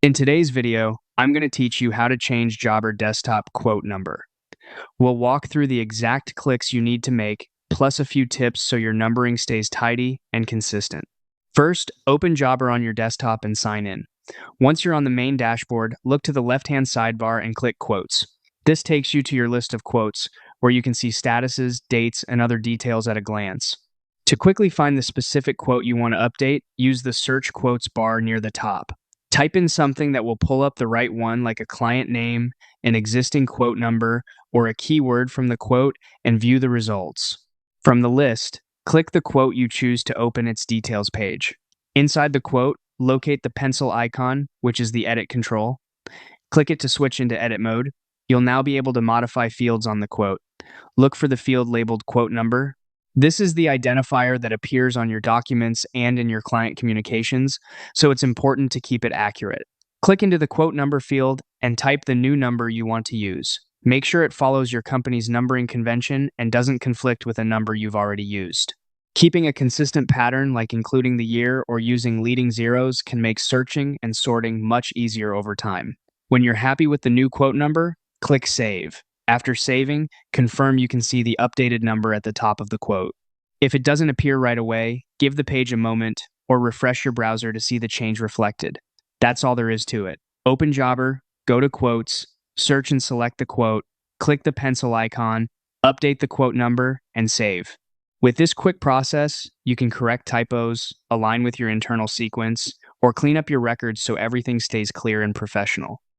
In today's video, I'm going to teach you how to change Jobber desktop quote number. We'll walk through the exact clicks you need to make, plus a few tips so your numbering stays tidy and consistent. First, open Jobber on your desktop and sign in. Once you're on the main dashboard, look to the left-hand sidebar and click Quotes. This takes you to your list of quotes, where you can see statuses, dates, and other details at a glance. To quickly find the specific quote you want to update, use the Search Quotes bar near the top. Type in something that will pull up the right one, like a client name, an existing quote number, or a keyword from the quote, and view the results. From the list, click the quote you choose to open its details page. Inside the quote, locate the pencil icon, which is the edit control. Click it to switch into edit mode. You'll now be able to modify fields on the quote. Look for the field labeled quote number. This is the identifier that appears on your documents and in your client communications, so it's important to keep it accurate. Click into the quote number field and type the new number you want to use. Make sure it follows your company's numbering convention and doesn't conflict with a number you've already used. Keeping a consistent pattern, like including the year or using leading zeros, can make searching and sorting much easier over time. When you're happy with the new quote number, click Save. After saving, confirm you can see the updated number at the top of the quote. If it doesn't appear right away, give the page a moment or refresh your browser to see the change reflected. That's all there is to it. Open Jobber, go to Quotes, search and select the quote, click the pencil icon, update the quote number, and save. With this quick process, you can correct typos, align with your internal sequence, or clean up your records so everything stays clear and professional.